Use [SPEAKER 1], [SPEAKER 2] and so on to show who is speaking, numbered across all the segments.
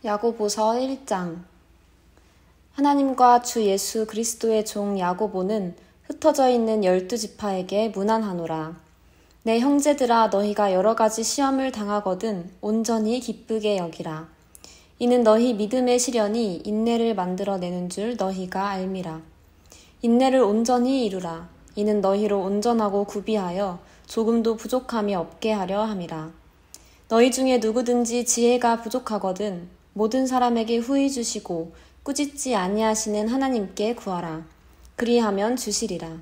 [SPEAKER 1] 야고보서 1장. 하나님과 주 예수 그리스도의 종 야고보는 흩어져 있는 12지파에게 문안하노라. 내 형제들아, 너희가 여러 가지 시험을 당하거든 온전히 기쁘게 여기라. 이는 너희 믿음의 시련이 인내를 만들어내는 줄 너희가 알미라. 인내를 온전히 이루라. 이는 너희로 온전하고 구비하여 조금도 부족함이 없게 하려 함이라. 너희 중에 누구든지 지혜가 부족하거든 모든 사람에게 후히 주시고 꾸짖지 아니하시는 하나님께 구하라. 그리하면 주시리라.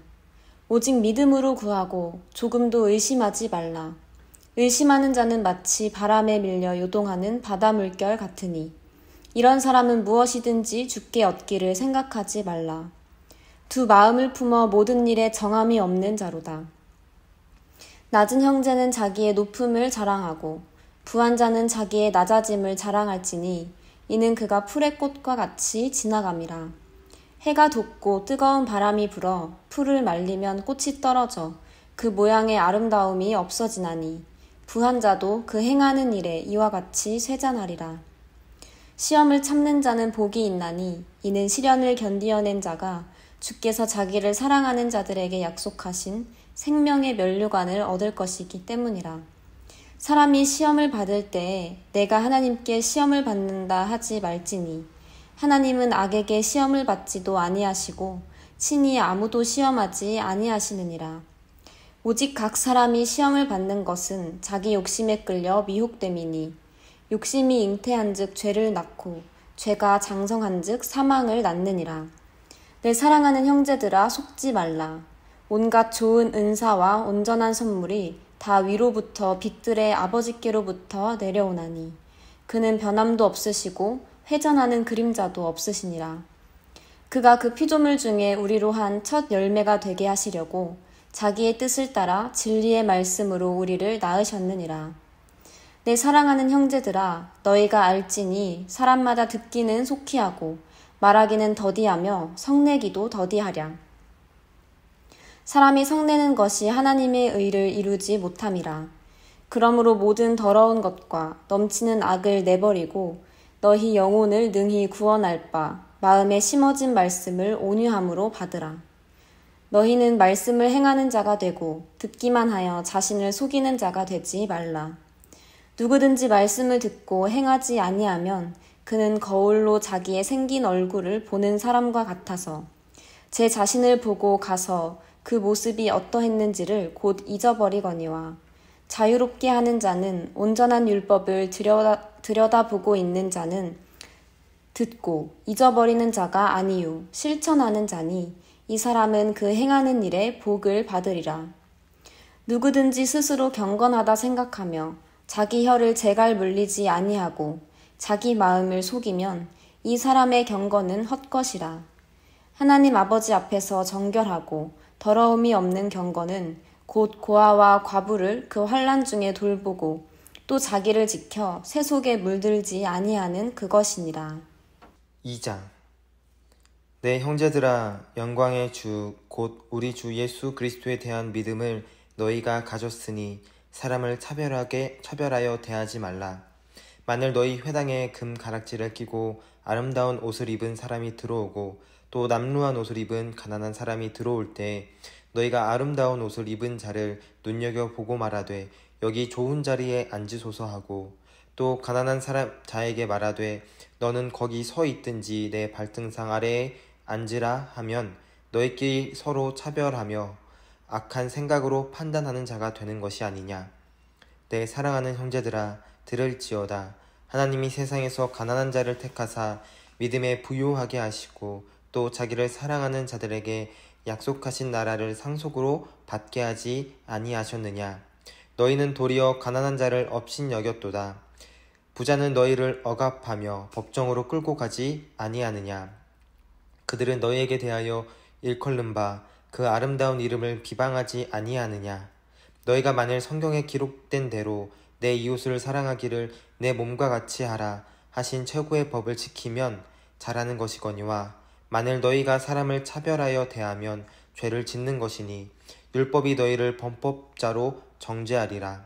[SPEAKER 1] 오직 믿음으로 구하고 조금도 의심하지 말라. 의심하는 자는 마치 바람에 밀려 요동하는 바다 물결 같으니 이런 사람은 무엇이든지 주께 얻기를 생각하지 말라. 두 마음을 품어 모든 일에 정함이 없는 자로다. 낮은 형제는 자기의 높음을 자랑하고 부한 자는 자기의 낮아짐을 자랑할지니 이는 그가 풀의 꽃과 같이 지나감이라. 해가 돋고 뜨거운 바람이 불어 풀을 말리면 꽃이 떨어져 그 모양의 아름다움이 없어지나니 부한 자도 그 행하는 일에 이와 같이 쇠잔하리라. 시험을 참는 자는 복이 있나니 이는 시련을 견디어낸 자가 주께서 자기를 사랑하는 자들에게 약속하신 생명의 면류관을 얻을 것이기 때문이라. 사람이 시험을 받을 때에 내가 하나님께 시험을 받는다 하지 말지니 하나님은 악에게 시험을 받지도 아니하시고 친히 아무도 시험하지 아니하시느니라. 오직 각 사람이 시험을 받는 것은 자기 욕심에 끌려 미혹됨이니 욕심이 잉태한즉 죄를 낳고 죄가 장성한즉 사망을 낳느니라. 내 사랑하는 형제들아, 속지 말라. 온갖 좋은 은사와 온전한 선물이 다 위로부터 빛들의 아버지께로부터 내려오나니 그는 변함도 없으시고 회전하는 그림자도 없으시니라. 그가 그 피조물 중에 우리로 한 첫 열매가 되게 하시려고 자기의 뜻을 따라 진리의 말씀으로 우리를 낳으셨느니라. 내 사랑하는 형제들아, 너희가 알지니 사람마다 듣기는 속히 하고 말하기는 더디하며 성내기도 더디하랴. 사람이 성내는 것이 하나님의 의를 이루지 못함이라. 그러므로 모든 더러운 것과 넘치는 악을 내버리고 너희 영혼을 능히 구원할 바 마음에 심어진 말씀을 온유함으로 받으라. 너희는 말씀을 행하는 자가 되고 듣기만 하여 자신을 속이는 자가 되지 말라. 누구든지 말씀을 듣고 행하지 아니하면 그는 거울로 자기의 생긴 얼굴을 보는 사람과 같아서 제 자신을 보고 가서 그 모습이 어떠했는지를 곧 잊어버리거니와 자유롭게 하는 자는 온전한 율법을 들여다보고 있는 자는 듣고 잊어버리는 자가 아니요 실천하는 자니 이 사람은 그 행하는 일에 복을 받으리라. 누구든지 스스로 경건하다 생각하며 자기 혀를 제갈 물리지 아니하고 자기 마음을 속이면 이 사람의 경건은 헛것이라. 하나님 아버지 앞에서 정결하고 더러움이 없는 경건은 곧 고아와 과부를 그 환난 중에 돌보고 또 자기를 지켜 새 속에 물들지 아니하는 그것이니라.
[SPEAKER 2] 2장. 내 형제들아, 영광의 주 곧 우리 주 예수 그리스도에 대한 믿음을 너희가 가졌으니 사람을 차별하여 대하지 말라. 만일 너희 회당에 금 가락지를 끼고 아름다운 옷을 입은 사람이 들어오고 또 남루한 옷을 입은 가난한 사람이 들어올 때 너희가 아름다운 옷을 입은 자를 눈여겨보고 말하되 여기 좋은 자리에 앉으소서 하고 또 가난한 자에게 말하되 너는 거기 서 있든지 내 발등상 아래에 앉으라 하면 너희끼리 서로 차별하며 악한 생각으로 판단하는 자가 되는 것이 아니냐. 내 사랑하는 형제들아, 들을지어다. 하나님이 세상에서 가난한 자를 택하사 믿음에 부요하게 하시고 또 자기를 사랑하는 자들에게 약속하신 나라를 상속으로 받게 하지 아니하셨느냐. 너희는 도리어 가난한 자를 업신여겼도다. 부자는 너희를 억압하며 법정으로 끌고 가지 아니하느냐. 그들은 너희에게 대하여 일컬는 바 그 아름다운 이름을 비방하지 아니하느냐. 너희가 만일 성경에 기록된 대로 내 이웃을 사랑하기를 내 몸과 같이 하라 하신 최고의 법을 지키면 잘하는 것이거니와 만일 너희가 사람을 차별하여 대하면 죄를 짓는 것이니 율법이 너희를 범법자로 정죄하리라.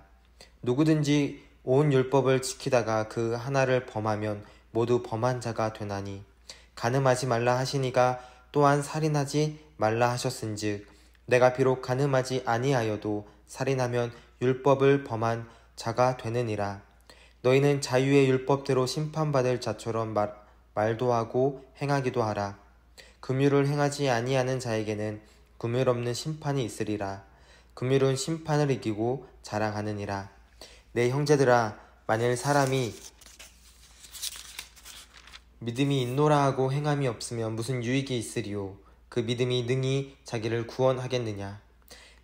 [SPEAKER 2] 누구든지 온 율법을 지키다가 그 하나를 범하면 모두 범한 자가 되나니 간음하지 말라 하시니가 또한 살인하지 말라 하셨은즉 내가 비록 간음하지 아니하여도 살인하면 율법을 범한 자가 되느니라. 너희는 자유의 율법대로 심판받을 자처럼 말도 하고 행하기도 하라. 긍휼을 행하지 아니하는 자에게는 긍휼 없는 심판이 있으리라. 긍휼은 심판을 이기고 자랑하느니라. 내 형제들아, 만일 사람이 믿음이 있노라 하고 행함이 없으면 무슨 유익이 있으리요? 그 믿음이 능히 자기를 구원하겠느냐?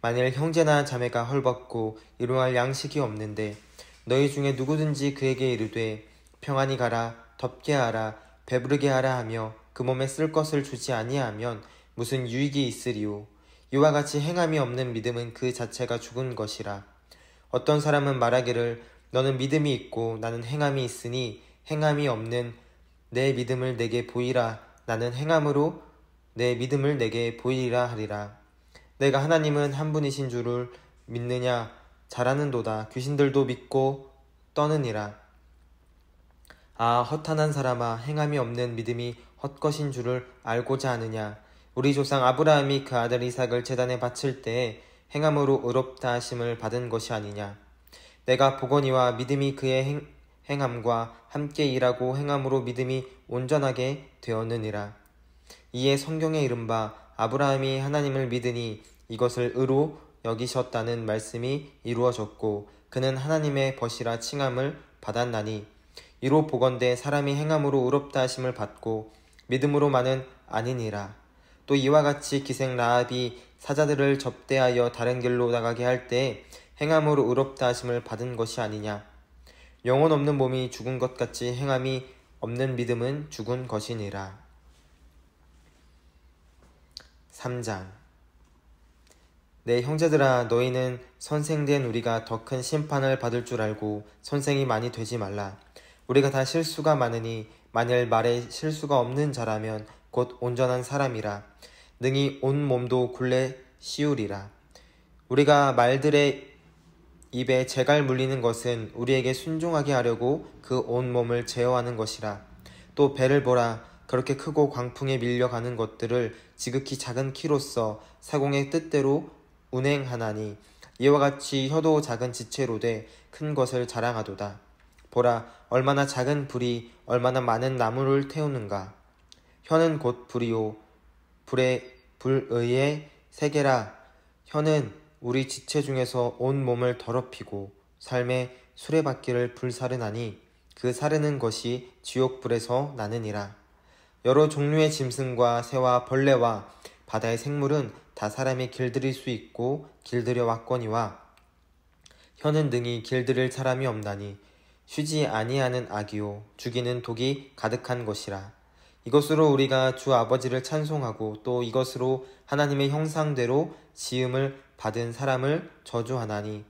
[SPEAKER 2] 만일 형제나 자매가 헐벗고 일용할 양식이 없는데 너희 중에 누구든지 그에게 이르되 평안히 가라, 덥게 하라, 배부르게 하라 하며 그 몸에 쓸 것을 주지 아니하면 무슨 유익이 있으리요? 이와 같이 행함이 없는 믿음은 그 자체가 죽은 것이라. 어떤 사람은 말하기를 너는 믿음이 있고 나는 행함이 있으니 행함이 없는 내 믿음을 내게 보이라. 나는 행함으로 내 믿음을 내게 보이리라 하리라. 내가 하나님은 한 분이신 줄을 믿느냐? 잘하는도다. 귀신들도 믿고 떠느니라. 아, 허탄한 사람아, 행함이 없는 믿음이 헛것인 줄을 알고자 하느냐? 우리 조상 아브라함이 그 아들 이삭을 제단에 바칠 때에 행함으로 의롭다 하심을 받은 것이 아니냐? 내가 보거니와 믿음이 그의 행함과 함께 일하고 행함으로 믿음이 온전하게 되었느니라. 이에 성경에 이른바 아브라함이 하나님을 믿으니 이것을 의로 여기셨다는 말씀이 이루어졌고 그는 하나님의 벗이라 칭함을 받았나니 이로 보건대 사람이 행함으로 의롭다 하심을 받고 믿음으로만은 아니니라. 또 이와 같이 기생 라합이 사자들을 접대하여 다른 길로 나가게 할 때 행함으로 의롭다 하심을 받은 것이 아니냐. 영혼 없는 몸이 죽은 것 같이 행함이 없는 믿음은 죽은 것이니라. 3장. 내 형제들아, 너희는 선생된 우리가 더 큰 심판을 받을 줄 알고 선생이 많이 되지 말라. 우리가 다 실수가 많으니 만일 말에 실수가 없는 자라면 곧 온전한 사람이라. 능히 온 몸도 굴레 씌우리라. 우리가 말들의 입에 재갈 물리는 것은 우리에게 순종하게 하려고 그 온 몸을 제어하는 것이라. 또 배를 보라. 그렇게 크고 광풍에 밀려가는 것들을 지극히 작은 키로써 사공의 뜻대로 운행하나니 이와 같이 혀도 작은 지체로 돼 큰 것을 자랑하도다. 보라, 얼마나 작은 불이 얼마나 많은 나무를 태우는가. 혀는 곧 불이요 불의의 세계라. 혀는 우리 지체 중에서 온 몸을 더럽히고 삶의 수레바퀴를 불사르나니 그 사르는 것이 지옥불에서 나느니라. 여러 종류의 짐승과 새와 벌레와 바다의 생물은 다 사람이 길들일 수 있고 길들여 왔거니와 혀는 능히 길들일 사람이 없나니 쉬지 아니하는 악이요 죽이는 독이 가득한 것이라. 이것으로 우리가 주 아버지를 찬송하고 또 이것으로 하나님의 형상대로 지음을 받은 사람을 저주하나니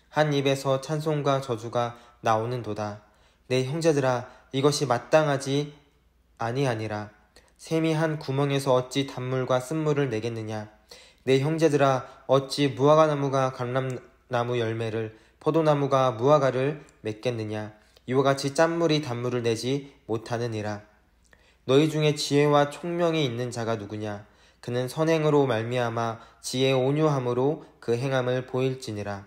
[SPEAKER 2] 한 입에서 찬송과 저주가 나오는도다. 내 형제들아, 이것이 마땅하지 아니하니라. 샘이 한 구멍에서 어찌 단물과 쓴물을 내겠느냐. 내 형제들아, 어찌 무화과나무가 감람나무 열매를 포도나무가 무화과를 맺겠느냐. 이와 같이 짠물이 단물을 내지 못하느니라. 너희 중에 지혜와 총명이 있는 자가 누구냐. 그는 선행으로 말미암아 지혜의 온유함으로 그 행함을 보일지니라.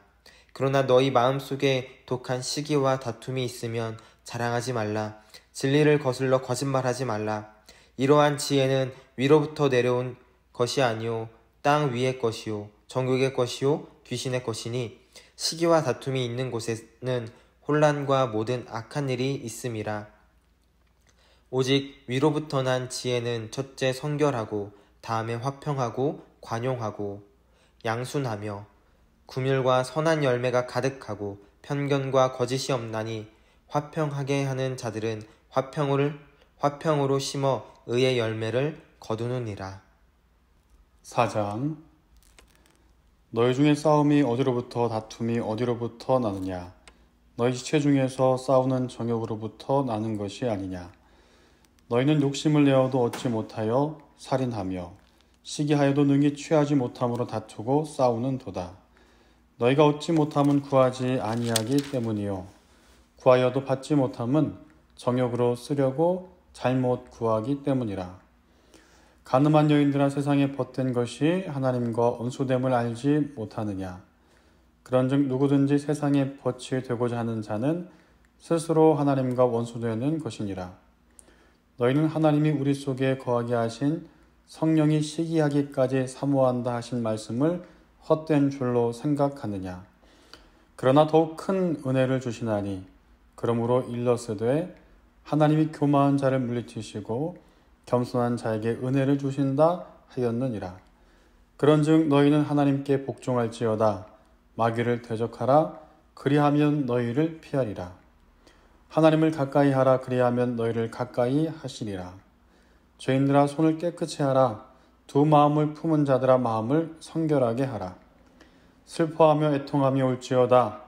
[SPEAKER 2] 그러나 너희 마음속에 독한 시기와 다툼이 있으면 자랑하지 말라. 진리를 거슬러 거짓말하지 말라. 이러한 지혜는 위로부터 내려온 것이 아니요 땅 위의 것이요 정욕의 것이요 귀신의 것이니 시기와 다툼이 있는 곳에는 혼란과 모든 악한 일이 있음이라. 오직 위로부터 난 지혜는 첫째 성결하고 다음에 화평하고 관용하고 양순하며 긍휼과 선한 열매가 가득하고 편견과 거짓이 없나니 화평하게 하는 자들은 화평으로 심어 의의 열매를 거두느니라.
[SPEAKER 3] 4장. 너희 중에 싸움이 어디로부터 다툼이 어디로부터 나느냐. 너희 지체 중에서 싸우는 정욕으로부터 나는 것이 아니냐. 너희는 욕심을 내어도 얻지 못하여 살인하며 시기하여도 능히 취하지 못함으로 다투고 싸우는 도다. 너희가 얻지 못함은 구하지 아니하기 때문이요 구하여도 받지 못함은 정욕으로 쓰려고 잘못 구하기 때문이라. 가늠한 여인들아 세상에 벗된 것이 하나님과 원수됨을 알지 못하느냐. 그런즉 누구든지 세상에 벗이 되고자 하는 자는 스스로 하나님과 원수되는 것이니라. 너희는 하나님이 우리 속에 거하게 하신 성령이 시기하기까지 사모한다 하신 말씀을 헛된 줄로 생각하느냐. 그러나 더욱 큰 은혜를 주시나니 그러므로 일러스되 하나님이 교만한 자를 물리치시고 겸손한 자에게 은혜를 주신다 하였느니라. 그런즉 너희는 하나님께 복종할지어다. 마귀를 대적하라. 그리하면 너희를 피하리라. 하나님을 가까이 하라. 그리하면 너희를 가까이 하시리라. 죄인들아 손을 깨끗이 하라. 두 마음을 품은 자들아 마음을 성결하게 하라. 슬퍼하며 애통하며 올지어다.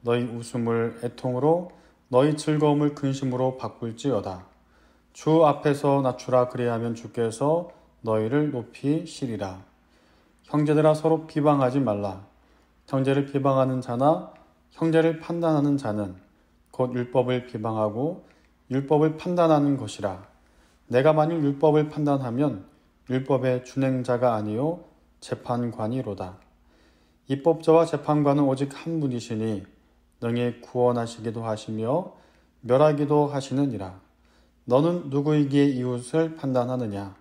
[SPEAKER 3] 너희 웃음을 애통으로 너희 즐거움을 근심으로 바꿀지어다. 주 앞에서 낮추라. 그리하면 주께서 너희를 높이시리라. 형제들아 서로 비방하지 말라. 형제를 비방하는 자나 형제를 판단하는 자는 곧 율법을 비방하고 율법을 판단하는 것이라. 내가 만일 율법을 판단하면 율법의 준행자가 아니요 재판관이로다. 입법자와 재판관은 오직 한 분이시니 능히 구원하시기도 하시며 멸하기도 하시느니라. 너는 누구이기에 이웃을 판단하느냐.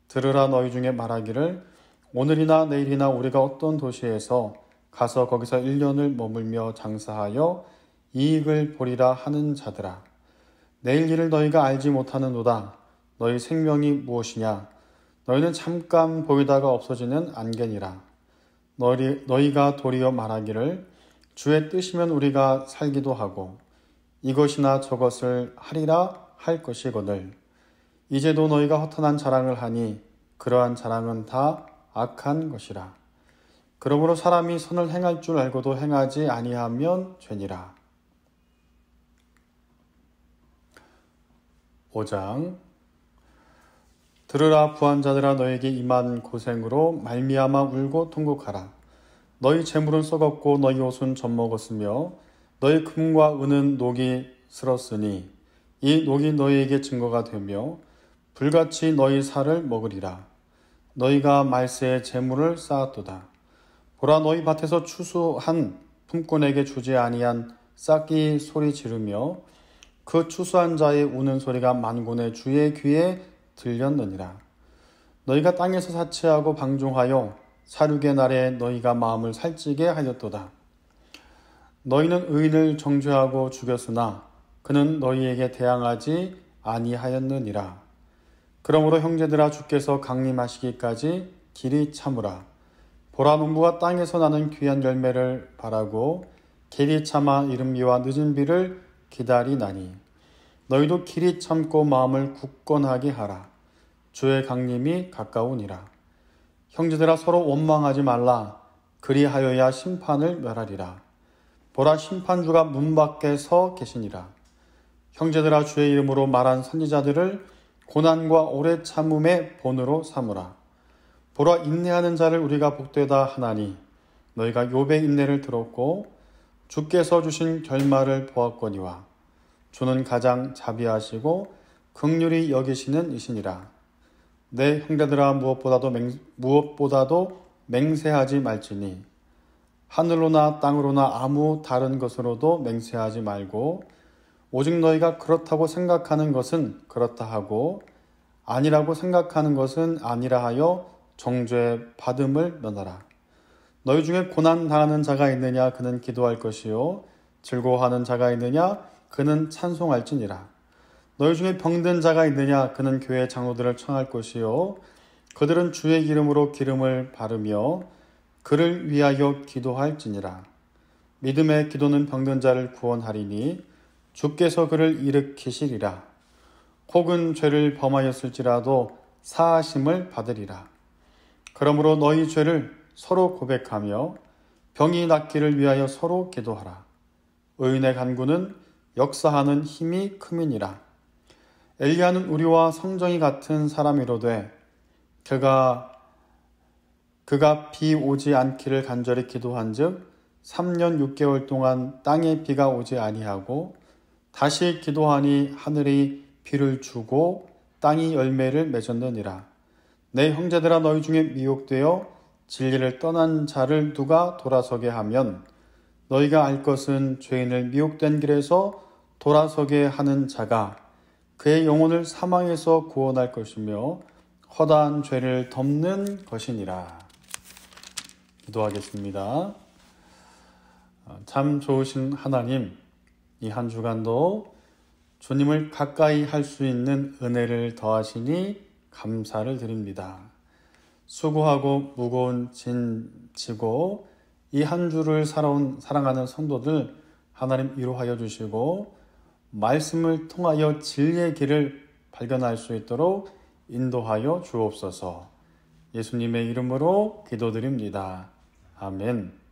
[SPEAKER 3] 들으라. 너희 중에 말하기를 오늘이나 내일이나 우리가 어떤 도시에서 가서 거기서 1년을 머물며 장사하여 이익을 보리라 하는 자들아. 내일 일을 너희가 알지 못하는도다. 너희 생명이 무엇이냐. 너희는 잠깐 보이다가 없어지는 안개니라. 너희가 도리어 말하기를 주의 뜻이면 우리가 살기도 하고 이것이나 저것을 하리라 할 것이거늘. 이제도 너희가 허탄한 자랑을 하니 그러한 자랑은 다 악한 것이라. 그러므로 사람이 선을 행할 줄 알고도 행하지 아니하면 죄니라. 5장. 들으라. 부한 자들아 너에게 임한 고생으로 말미암아 울고 통곡하라. 너희 재물은 썩었고 너희 옷은 젖먹었으며 너희 금과 은은 녹이 슬었으니 이 녹이 너희에게 증거가 되며 불같이 너희 살을 먹으리라. 너희가 말세에 재물을 쌓았도다. 보라. 너희 밭에서 추수한 품꾼에게 주지 아니한 싹이 소리 지르며 그 추수한 자의 우는 소리가 만군의 주의 귀에 들렸느니라. 너희가 땅에서 사치하고 방종하여 사륙의 날에 너희가 마음을 살찌게 하였도다. 너희는 의인을 정죄하고 죽였으나 그는 너희에게 대항하지 아니하였느니라. 그러므로 형제들아 주께서 강림하시기까지 길이 참으라. 보라. 농부가 땅에서 나는 귀한 열매를 바라고 길이 참아 이른 비와 늦은 비를 기다리나니 너희도 길이 참고 마음을 굳건하게 하라. 주의 강림이 가까우니라. 형제들아 서로 원망하지 말라. 그리하여야 심판을 멸하리라. 보라. 심판주가 문 밖에 서 계시니라. 형제들아 주의 이름으로 말한 선지자들을 고난과 오래 참음의 본으로 삼으라. 보라. 인내하는 자를 우리가 복되다 하나니 너희가 욥의 인내를 들었고 주께서 주신 결말을 보았거니와 주는 가장 자비하시고 긍휼히 여기시는 이시니라. 내 형제들아 무엇보다도 맹세하지 말지니 하늘로나 땅으로나 아무 다른 것으로도 맹세하지 말고 오직 너희가 그렇다고 생각하는 것은 그렇다 하고 아니라고 생각하는 것은 아니라 하여 정죄 받음을 면하라. 너희 중에 고난 당하는 자가 있느냐. 그는 기도할 것이요 즐거워하는 자가 있느냐. 그는 찬송할지니라. 너희 중에 병든 자가 있느냐. 그는 교회 장로들을 청할 것이요 그들은 주의 이름으로 기름을 바르며 그를 위하여 기도할지니라. 믿음의 기도는 병든 자를 구원하리니 주께서 그를 일으키시리라. 혹은 죄를 범하였을지라도 사하심을 받으리라. 그러므로 너희 죄를 서로 고백하며 병이 낫기를 위하여 서로 기도하라. 의인의 간구는 역사하는 힘이 큼이니라. 엘리야는 우리와 성정이 같은 사람이로되 그가 비 오지 않기를 간절히 기도한즉 3년 6개월 동안 땅에 비가 오지 아니하고 다시 기도하니 하늘이 비를 주고 땅이 열매를 맺었느니라. 내 형제들아, 너희 중에 미혹되어 진리를 떠난 자를 누가 돌아서게 하면 너희가 알 것은 죄인을 미혹된 길에서 돌아서게 하는 자가 그의 영혼을 사망에서 구원할 것이며 허다한 죄를 덮는 것이니라. 기도하겠습니다. 참 좋으신 하나님, 이 한 주간도 주님을 가까이 할 수 있는 은혜를 더하시니 감사를 드립니다. 수고하고 무거운 짐 지고 이 한 주를 사랑하는 성도들 하나님 위로하여 주시고 말씀을 통하여 진리의 길을 발견할 수 있도록 인도하여 주옵소서. 예수님의 이름으로 기도드립니다. 아멘.